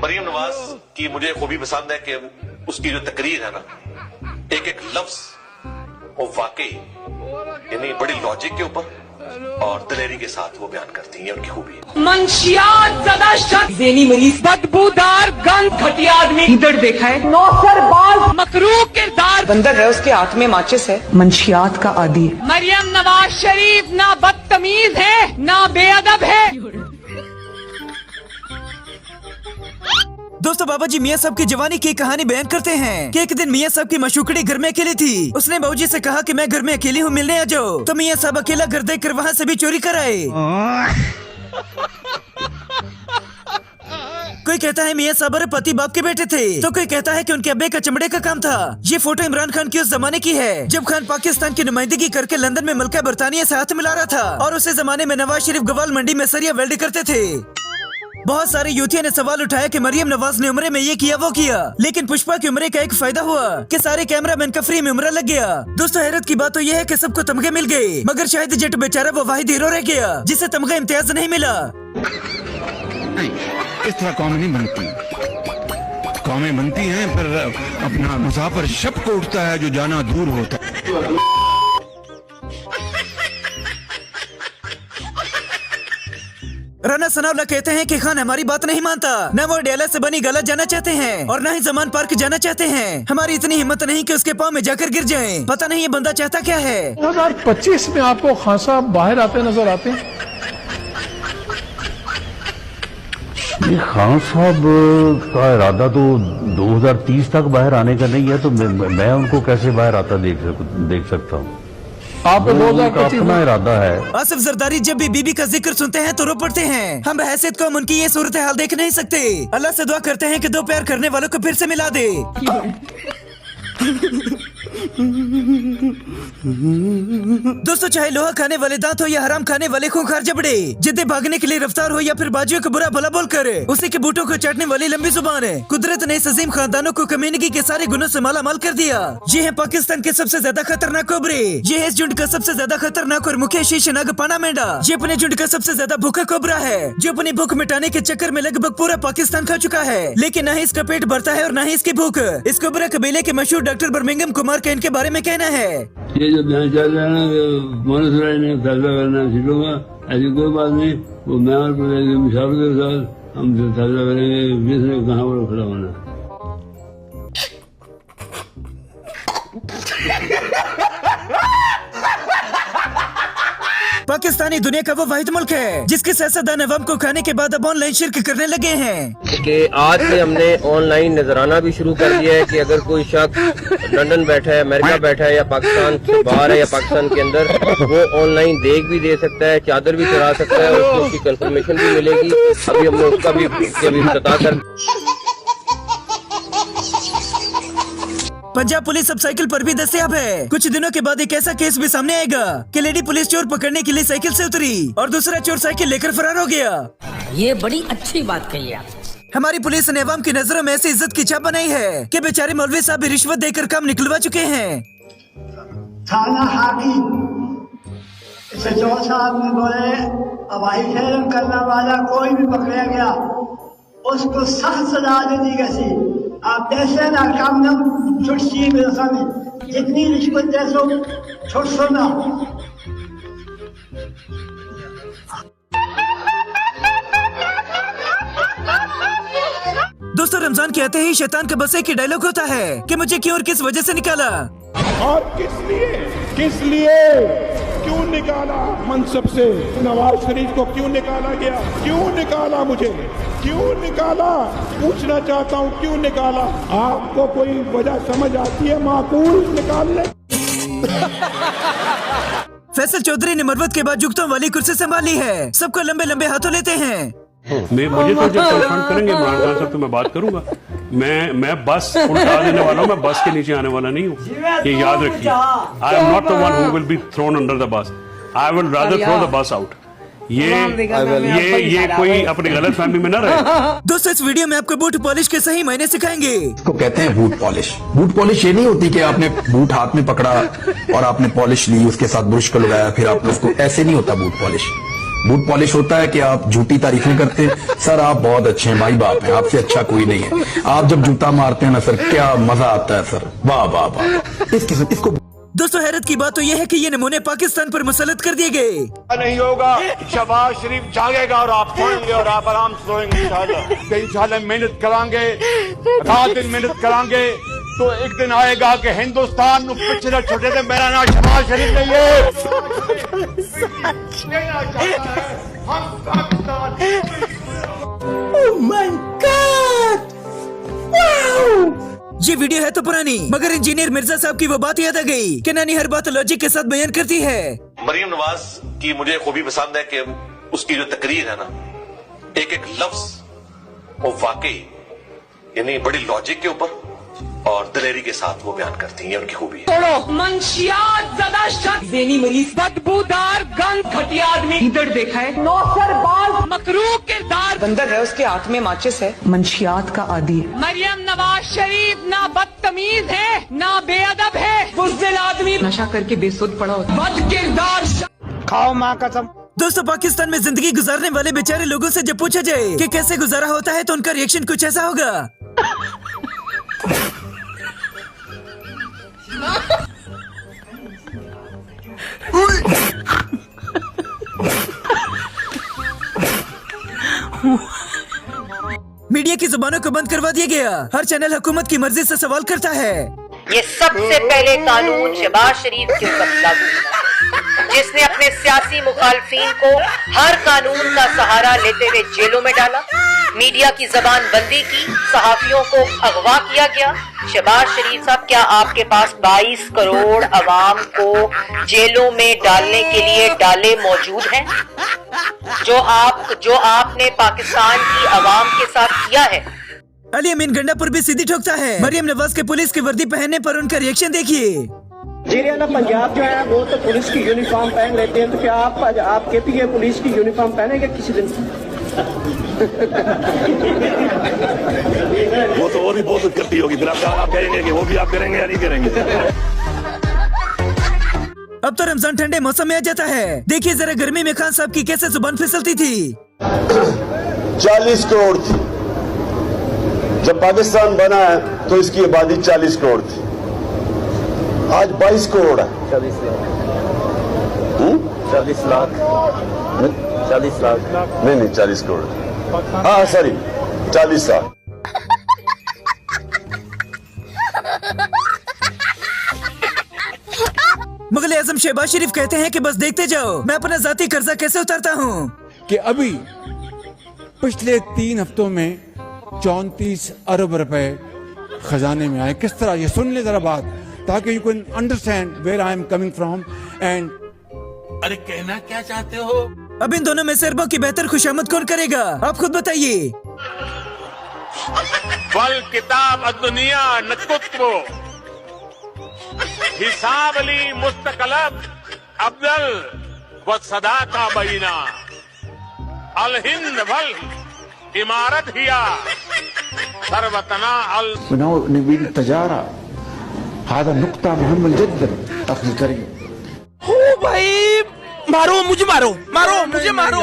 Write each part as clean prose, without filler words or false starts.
मरियम नवाज की मुझे खूबी पसंद है कि उसकी जो तकरीर है ना, एक एक लफ्ज वो वाकई यानी बड़ी लॉजिक के ऊपर और दिलेरी के साथ वो बयान करती है, उनकी खूबी है। मंशियात ज़्यादा शख्स, ज़हनी मरीज, बदबूदार, गंद, घटिया आदमी, इधर देखा है, नौसरबाज, मकरूह किरदार, बंदर है, उसके हाथ में माचिस है, मंशियात का आदी है। मरियम नवाज शरीफ ना बदतमीज है ना बेअदब है। दोस्तों, बाबा जी मियाँ साहब की जवानी की कहानी बयान करते हैं कि एक दिन मियाँ साहब की मशूकड़ी घर में अकेली थी। उसने बाबूजी से कहा कि मैं घर में अकेली हूँ, मिलने आ जाओ। तो मियाँ साहब अकेला घर देख कर वहाँ से भी चोरी कर आए। कोई कहता है मियाँ साहब और पति बाप के बेटे थे, तो कोई कहता है कि उनके अब्बे का चमड़े का काम था। ये फोटो इमरान खान की उस जमाने की है जब खान पाकिस्तान की नुमाइंदगी करके लंदन में मलका बरतानिया से हाथ मिला रहा था और उसी जमाने में नवाज शरीफ गवाल मंडी में सरिया वेल्ड करते थे। बहुत सारे यूथिया ने सवाल उठाया कि मरियम नवाज ने उम्रे में ये किया वो किया, लेकिन पुष्पा की उम्रे का एक फायदा हुआ कि सारे कैमरामैन का फ्री में उम्रा लग गया। दोस्तों, हैरत की बात तो यह है कि सबको तमगे मिल गए, मगर शायद जट बेचारा वो वाहिद हीरो रह गया जिसे तमगा इम्तियाज नहीं मिला। नहीं, इस तरह कौमें नहीं बनती। कौमें बनती हैं पर अपना मुसाफिर शब को उठता है जो जाना दूर होता है। राना सनाउल्ला कहते हैं कि खान हमारी बात नहीं मानता, न वो डेला से बनी गला जाना चाहते हैं और न ही जमान पार्क जाना चाहते हैं। हमारी इतनी हिम्मत नहीं कि उसके पाँव में जाकर गिर जाएं। पता नहीं ये बंदा चाहता क्या है। 2025 में आपको खान साहब बाहर आते नजर आते हैं? ये खान साहब का इरादा तो 2030 तक बाहर आने का नहीं है, तो मैं उनको कैसे बाहर आता देख सकता हूँ। आपको 2025 अपना इरादा है। आसिफ जरदारी जब भी बीबी का जिक्र सुनते हैं तो रो पड़ते हैं। हम बहैसियत कौम उनकी ये सूरत हाल देख नहीं सकते। अल्लाह से दुआ करते हैं कि दो प्यार करने वालों को फिर से मिला दे। दोस्तों, चाहे लोहा खाने वाले दांत हो या हराम खाने वाले खूंखार जबड़े, जिद्दे भागने के लिए रफ्तार हो या फिर बाजुओं को बुरा भला बोल कर उसी के बूटों को चाटने वाली लंबी जुबान है, कुदरत ने इस अजीम खानदानों को कम्युनिटी के सारे गुनों से माला माल कर दिया। ये है पाकिस्तान के सबसे ज्यादा खतरनाक कोबरे। ये है इस झुंड का सबसे ज्यादा खतरनाक और मुख्य शीशनाग पाना मेंढा। ये अपने झुंड का सबसे ज्यादा भूखा कोबरा है जो अपनी भूख मिटाने के चक्कर में लगभग पूरा पाकिस्तान खा चुका है, लेकिन न ही इसका पेट भरता है और न ही इसकी भूख। इस कोबरा कबीले के मशहूर डॉक्टर बर्मिंघम कुमार का इनके बारे में कहना है, ये जो बयान चल रहा है ना, मोनसराय ने फैसला करना सीटूंगा, ऐसी कोई बात नहीं। वो मैं और मुशावरे के साथ हम फैसला करेंगे किसने कहाँ पर खड़ा होना। पाकिस्तानी दुनिया का वो वाहिद मुल्क है जिसके सियासतदान अवाम को खाने के बाद अब ऑनलाइन शिरक करने लगे हैं। कि आज से हमने ऑनलाइन नजराना भी शुरू कर दिया है कि अगर कोई शख्स लंदन बैठा है, अमेरिका बैठा है या पाकिस्तान से बाहर है या पाकिस्तान के अंदर, वो ऑनलाइन देख भी दे सकता है, चादर भी चढ़ा सकता है, उसको उसकी कंफर्मेशन भी मिलेगी। अभी हमने उसका भी इफ्तिताह कर। पंजाब पुलिस अब साइकिल पर भी दस्तयाब है। कुछ दिनों के बाद एक ऐसा केस भी सामने आएगा कि लेडी पुलिस चोर पकड़ने के लिए साइकिल से उतरी और दूसरा चोर साइकिल लेकर फरार हो गया। ये बड़ी अच्छी बात कही आप। हमारी पुलिस ने अवाम की नजरों में ऐसी इज्जत की छाप बनाई है कि बेचारे मौलवी साहब भी रिश्वत देकर काम निकलवा चुके हैं। थाना हाकिम सचोर साहब ने बोले हवाई फेरम करने वाला कोई भी पकड़ा गया उसको सख्त सजा दे दी गई। आप जैसे ना काम न छुट्टी में जितनी रिश्वत जैसो छुट सो ना। दोस्तों, रमजान के आते ही शैतान का बस एक ही डायलॉग होता है कि मुझे क्यों और किस वजह से निकाला और किस लिए क्यों निकाला मनसब से। नवाज शरीफ को क्यों निकाला गया, क्यों निकाला, मुझे क्यों निकाला, पूछना चाहता हूँ क्यों निकाला। आपको कोई वजह समझ आती है माकूल निकालने? फैसल चौधरी ने मरवत के बाद जुगतों वाली कुर्सी संभाली है। सबको लंबे लंबे हाथों लेते हैं। मुझे तो जब कन्फर्म करेंगे इमरान खान साहब तो मैं बात करूंगा। मैं बस उल्टा देने वाला हूँ, मैं बस के नीचे आने वाला नहीं हूँ, ये याद रखिए। I am not the one who will be thrown under the bus, I will rather throw the bus out. ये कोई अपनी गलत फहमी में न रहे। दोस्तों, इस वीडियो में आपको बूट पॉलिश के सही मायने सिखाएंगे। इसको कहते हैं बूट पॉलिश। बूट पॉलिश ये नहीं होती कि आपने बूट हाथ में पकड़ा और आपने पॉलिश ली, उसके साथ ब्रश को लगाया, फिर आपने उसको, ऐसे नहीं होता बूट पॉलिश। बूट पॉलिश होता है कि आप झूठी तारीफें करते हैं। सर आप बहुत अच्छे हैं, भाई बाप हैं, आपसे अच्छा कोई नहीं है। आप जब जूता मारते हैं ना सर, क्या मजा आता है सर, वाह वाह वाह। इसको दोस्तों हैरत की बात तो यह है कि ये नमूने पाकिस्तान पर मुसल्लत कर दिए गए। नहीं होगा, शहबाज शरीफ जागेगा और आप सोएंगे और आप आराम से सोएंगे इंशाल्लाह। इंशाल्लाह मेहनत करांगे, रात दिन मेहनत करांगे, तो एक दिन आएगा कि हिंदुस्तान पिछले छोटे थे, मेरा नाम शहबाज शरीफ नहीं है। ये वीडियो है तो पुरानी, मगर इंजीनियर मिर्जा साहब की वो बात याद आ गई कि नानी हर बात लॉजिक के साथ बयान करती है। मरियम नवाज की मुझे खूबी पसंद है कि उसकी जो तकरीर है ना, एक एक लफ्ज वो वाकई यानी बड़ी लॉजिक के ऊपर और दिलेरी के साथ वो बयान करती हैं, उनकी खूबी है। छोड़ो मंशियात ज़्यादा शख्स, ज़हनी मरीज, बदबूदार, गंद, घटिया आदमी, ईंधर देखा है, नौसरबाज, मकरूह किरदार, बंदर है उसके हाथ में माचिस है, मंशियात का आदी है। मरियम नवाज शरीफ ना बदतमीज है ना बेअदब है, बुज़दिल आदमी, नशा करके बेसुध पड़ा होता, बद किरदार। खाओ माँ कसम। दोस्तों पाकिस्तान में जिंदगी गुजारने वाले बेचारे लोगों से जब पूछा जाए कि कैसे गुजारा होता है तो उनका रिएक्शन कुछ ऐसा होगा। मीडिया की जुबानों को बंद करवा दिया गया, हर चैनल हुकूमत की मर्जी से सवाल करता है। ये सबसे पहले कानून शहबाज शरीफ के ऊपर लागू हुआ, जिसने अपने सियासी मुखालफीन को हर कानून का सहारा लेते हुए जेलों में डाला, मीडिया की जबान बंदी की, सहाफियों को अगवा किया गया। शहबाज शरीफ साहब, क्या आपके पास 22 करोड़ अवाम को जेलों में डालने के लिए डाले मौजूद हैं? जो आपने पाकिस्तान की अवाम के साथ किया है। अली अमीन गंडापुर भी सीधी ठोकता है। मरियम नवाज के पुलिस की वर्दी पहनने पर उनका रिएक्शन देखिए। हरियाणा पंजाब जो है वो तो पुलिस की यूनिफॉर्म पहन लेते हैं, तो क्या आप KPA पुलिस की यूनिफॉर्म पहनेंगे किसी दिन? वो तो और भी बहुत करती होगी, फिर आप कहेंगे कि वो भी आप करेंगे या नहीं करेंगे। अब तो रमजान ठंडे मौसम में आ जाता है, देखिए जरा गर्मी में खान साहब की कैसे जुबान फिसलती थी। 40 करोड़ थी जब पाकिस्तान बना है, तो इसकी आबादी 40 करोड़ थी, आज 22 करोड़ है। 40 लाख 40 लाख नहीं 40 करोड़, हाँ सॉरी 40 लाख। मुगल आजम शहबाज शरीफ कहते हैं कि बस देखते जाओ मैं अपना जाती कर्जा कैसे उतारता हूँ। कि अभी पिछले 3 हफ्तों में 34 अरब रुपए खजाने में आए। किस तरह, ये सुन ले जरा बात, ताकि you can understand where I am coming from and. अरे कहना क्या चाहते हो? अब इन दोनों में से अरबों की बेहतर खुशामद कौन करेगा, आप खुद बताइए। वल किताब अद्दुनिया नकुत्बो हिसाब अली मुस्तकलब अब्दल व सदा का बईना अल हिंद वल इमारत हिया सरवतना अल नवीन तजारा हादा नुक्ता मोहम्मद जद्दन अखिल करिए। ओ भाई मारो मुझे, मारो मुझे, मारो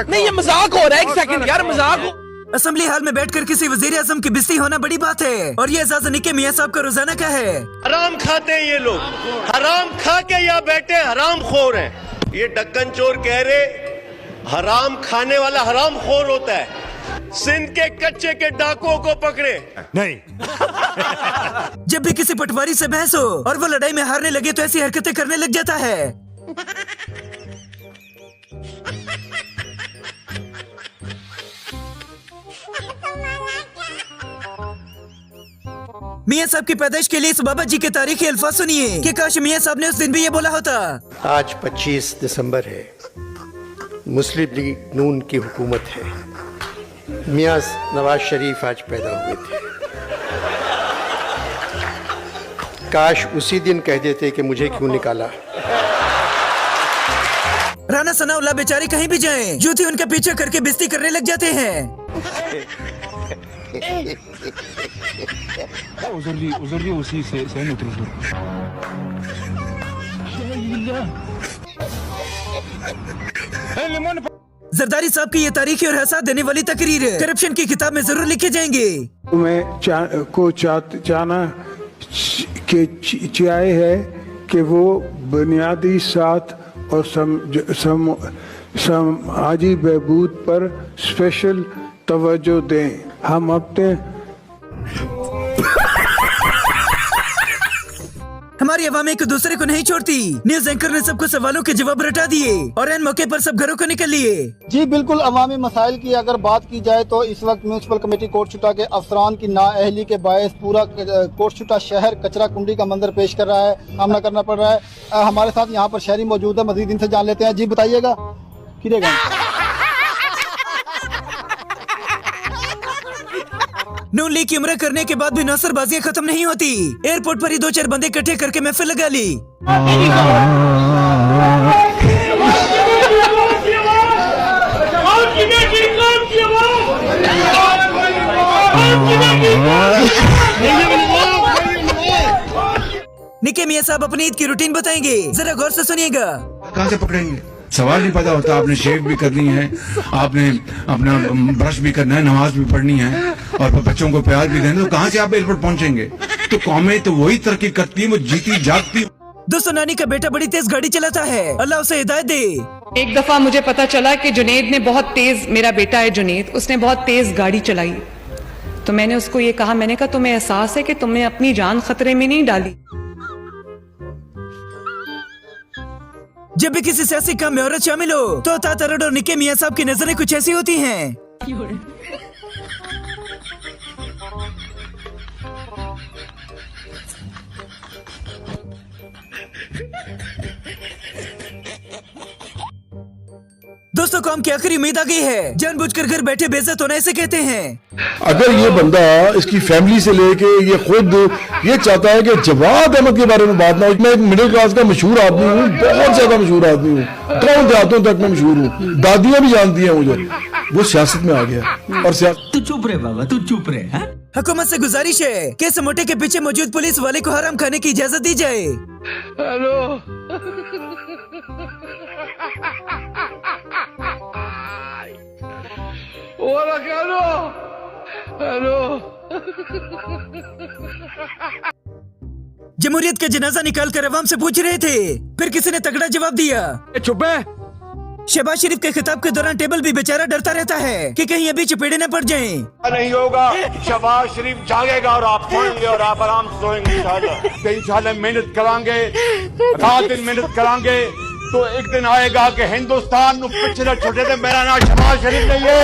नहीं, ये मजाक हो रहा है। एक सेकंड यार, मजाक हो। असेंबली हॉल में बैठकर किसी वजीर आजम की बिस्ती होना बड़ी बात है, और ये एजाज निके मियां साहब का रोजाना का है। हराम खाते हैं ये लोग, हराम खा के यहाँ बैठे हराम खोर हैं। ये डक्कन चोर कह रहे हराम खाने वाला हराम खोर होता है। सिंध के कच्चे के डाकुओं को पकड़े नहीं। जब भी किसी पटवारी से बहस हो और वो लड़ाई में हारने लगे तो ऐसी हरकतें करने लग जाता है। मियां साहब की पैदाइश के लिए इस बाबा जी के तारीखी अल्फाज सुनिए कि काश मियां साहब ने उस दिन भी ये बोला होता। आज 25 दिसंबर है, मुस्लिम लीग नून की हुकूमत है। मियां नवाज शरीफ आज पैदा हुए थे। काश उसी दिन कह देते कि मुझे क्यों निकाला। राना सनाउल्लाह बेचारे कहीं भी जाएं, जूती उनका पीछे करके बिस्ती करने लग जाते हैं। उसी से जरदारी साहब की ये तारीखी और हंसा देने वाली तकरीर है, करप्शन की किताब में जरूर लिखे जाएंगे। मैं चाहना चाहे है कि वो बुनियादी साथ और समाजी बहबूद पर स्पेशल तवज्जो दें। हम अपने हमारी अवाम एक दूसरे को नहीं छोड़ती। न्यूज एंकर ने सबको सवालों के जवाब रटा दिए और इन मौके पर सब घरों को निकल लिए। जी बिल्कुल, अवामी मसाइल की अगर बात की जाए तो इस वक्त म्यूनसिपल कमेटी कोटशुटा के अफसरान की नाअहली के बायस पूरा कोटशुटा शहर कचरा कुंडी का मंजर पेश कर रहा है, सामना करना पड़ रहा है। हमारे साथ यहाँ पर शहरी मौजूद है, मजीद इनसे जान लेते हैं। जी बताइएगा किधर नून लीग की उम्र करने के बाद भी नौसरबाजियां खत्म नहीं होती। एयरपोर्ट पर ही 2-4 बंदे इकट्ठे करके महफिल लगा ली। निके मियां साहब अपनी ईद की रूटीन बताएंगे, जरा गौर से सुनिएगा। कहाँ से पकड़ेंगे? सवाल नहीं पता होता। आपने शेव भी करनी है, आपने अपना ब्रश भी करना है, नमाज भी पढ़नी है और बच्चों को प्यार भी देना, तो कहाँ से आप एयरपोर्ट पहुंचेंगे? तो कौमें तो वही तरक्की करती है, वो जीती जागती। दोस्तों, नानी का बेटा बड़ी तेज गाड़ी चलाता है, अल्लाह उसे हिदायत दे। एक दफा मुझे पता चला कि जुनेद ने बहुत तेज, मेरा बेटा है जुनेद, उसने बहुत तेज गाड़ी चलाई। तो मैंने उसको ये कहा, मैंने कहा तुम्हें एहसास है कि तुमने अपनी जान खतरे में नहीं डाली? जब भी किसी सियासी काम में औरत शामिल हो तो तातरड और निके मियां साहब की नजरें कुछ ऐसी होती हैं। दोस्तों, काम की आखिरी उम्मीद आ गई है। जानबूझकर घर बैठे बेइज्जत होना इसे कहते हैं। अगर ये बंदा इसकी फैमिली से लेके ये खुद ये चाहता है कि जवाद अहमद के बारे में बात ना हो। मैं एक मिडिल क्लास का मशहूर आदमी हूँ, बहुत ज्यादा मशहूर आदमी हूँ, गाँव देहातों तक मैं मशहूर हूँ, दादियाँ भी जानती हैं मुझे। वो सियासत में आ गया और तू चुप रहे बाबा, तू चुप रहे। हुकूमत से गुजारिश है कि समोटे के पीछे मौजूद पुलिस वाले को हराम खाने की इजाजत दी जाए। हेलो जमहूरियत का जनाजा निकाल कर अवाम से पूछ रहे थे, फिर किसी ने तगड़ा जवाब दिया। चुप है। शहबाज शरीफ के खिताब के दौरान टेबल भी बेचारा डरता रहता है कि कहीं अभी चपेड़े न पड़ जाएं। नहीं होगा, शहबाज शरीफ जागेगा और आप सोएंगे और आप आराम से सोएंगे। इंशाल्लाह मेहनत करांगे, रात दिन मेहनत करांगे, तो एक दिन आएगा कि हिंदुस्तान नु पिछले छोटे थे। मेरा नाम शहबाज शरीफ नहीं है।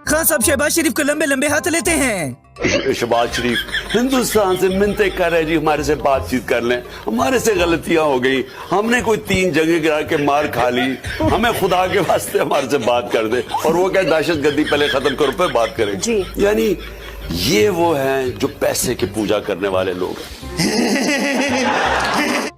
खान साहब शहबाज शरीफ को लंबे लंबे हाथ लेते हैं। शहबाज शरीफ हिंदुस्तान से मिन्नतें कर रहे जी, हमारे से बातचीत कर लें, हमारे से गलतियां हो गई, हमने कोई 3 जगह गिरा के मार खा ली, हमें खुदा के वास्ते हमारे से बात कर दे। और वो क्या दहशतगर्दी पहले खत्म करो फिर बात करें जी। यानी ये वो हैं जो पैसे की पूजा करने वाले लोग।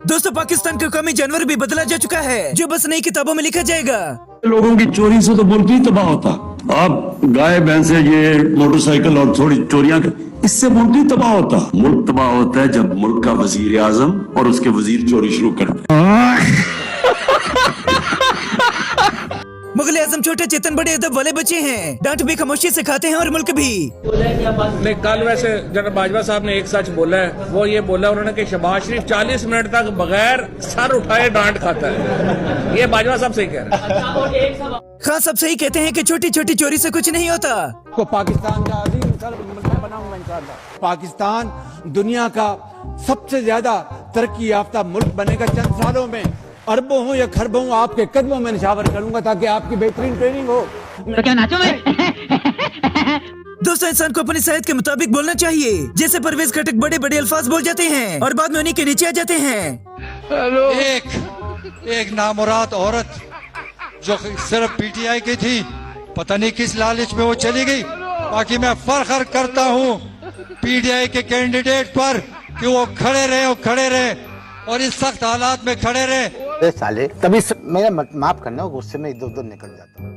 दोस्तों, पाकिस्तान का कौमी जानवर भी बदला जा चुका है, जो बस नई किताबों में लिखा जाएगा। लोगों की चोरी से तो मुल्क ही तबाह होता। आप गाय भैंस ये मोटरसाइकिल और थोड़ी चोरियां, इससे मुल्क ही तबाह होता। मुल्क तबाह होता है जब मुल्क का वजीर आजम और उसके वजीर चोरी शुरू करते हैं। मुगल आजम छोटे चेतन बड़े अदब वाले बच्चे हैं, डांट भी खामोशी से खाते हैं और मुल्क भी। नहीं, कल वैसे जनरल बाजवा साहब ने एक सच बोला है, वो ये बोला उन्होंने कि शहबाज शरीफ 40 मिनट तक बगैर सर उठाए डांट खाता है। ये बाजवा साहब सही कह रहे हैं। खान साहब सही कहते हैं कि छोटी छोटी चोरी से कुछ नहीं होता। को पाकिस्तान का अजीम मैं बनाऊंगा इंशाअल्लाह। पाकिस्तान दुनिया का सबसे ज्यादा तरक्की याफ्ता मुल्क बनेगा चंद सालों में। अरबों हो या खरबों आपके कदमों में निशावर करूंगा ताकि आपकी बेहतरीन ट्रेनिंग हो। तो क्या नाचो मैं? दोस्तों, इंसान को अपनी सेहत के मुताबिक बोलना चाहिए। जैसे परवेज खटक बड़े बड़े अल्फाज बोल जाते हैं और बाद में उन्हीं के नीचे आ जाते हैं। एक नामुराद औरत जो सिर्फ पीटीआई की थी, पता नहीं किस लालच में वो चली गई। बाकी मैं फख्र करता हूँ पीटीआई के कैंडिडेट पर कि वो खड़े रहे और इस सख्त हालात में खड़े रहे। साले कभी मेरा माफ करना, गुस्से में इधर उधर निकल जाता हूँ।